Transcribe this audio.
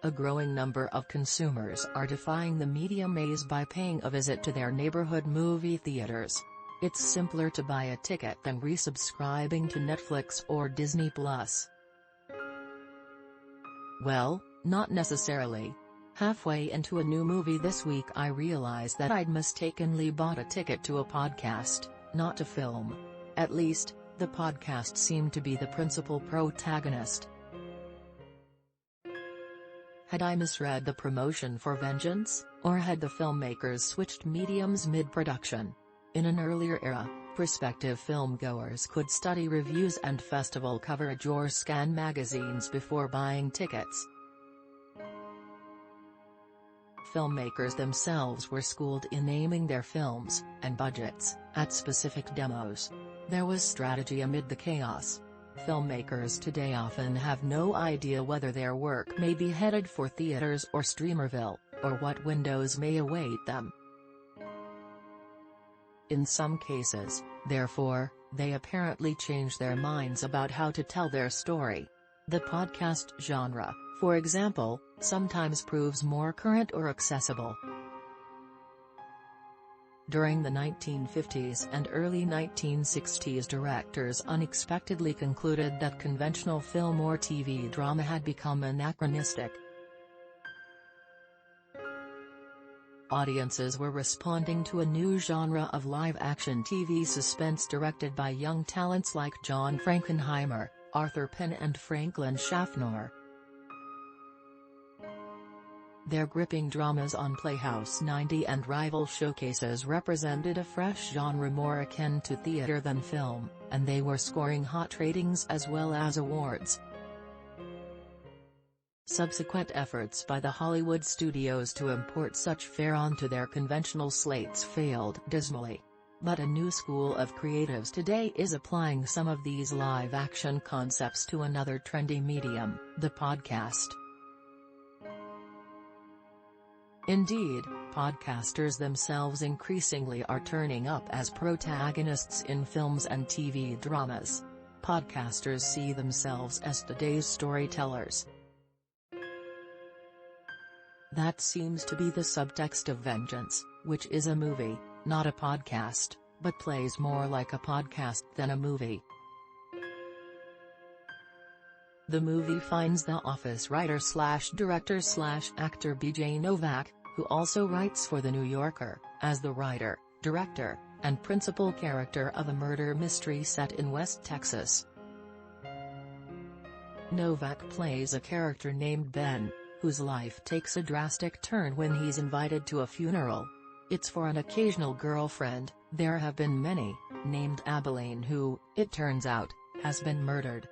A growing number of consumers are defying the media maze by paying a visit to their neighborhood movie theaters. It's simpler to buy a ticket than resubscribing to Netflix or Disney+. Well, not necessarily. Halfway into a new movie this week I realized that I'd mistakenly bought a ticket to a podcast, not a film. At least, the podcast seemed to be the principal protagonist. Had I misread the promotion for Vengeance, or had the filmmakers switched mediums mid-production? In an earlier era, prospective filmgoers could study reviews and festival coverage or scan magazines before buying tickets. Filmmakers themselves were schooled in naming their films, and budgets, at specific demos. There was strategy amid the chaos. Filmmakers today often have no idea whether their work may be headed for theaters or Streamerville, or what windows may await them. In some cases, therefore, they apparently change their minds about how to tell their story. The podcast genre, for example, sometimes proves more current or accessible. During the 1950s and early 1960s, directors unexpectedly concluded that conventional film or TV drama had become anachronistic. Audiences were responding to a new genre of live-action TV suspense directed by young talents like John Frankenheimer, Arthur Penn and Franklin Schaffner. Their gripping dramas on Playhouse 90 and rival showcases represented a fresh genre more akin to theater than film, and they were scoring hot ratings as well as awards. Subsequent efforts by the Hollywood studios to import such fare onto their conventional slates failed dismally. But a new school of creatives today is applying some of these live-action concepts to another trendy medium, the podcast. Indeed, podcasters themselves increasingly are turning up as protagonists in films and TV dramas. Podcasters see themselves as today's storytellers. That seems to be the subtext of Vengeance, which is a movie, not a podcast, but plays more like a podcast than a movie. The movie finds The Office writer-director-actor B.J. Novak, who also writes for The New Yorker, as the writer, director, and principal character of a murder mystery set in West Texas. Novak plays a character named Ben, whose life takes a drastic turn when he's invited to a funeral. It's for an occasional girlfriend, there have been many, named Abilene who, it turns out, has been murdered.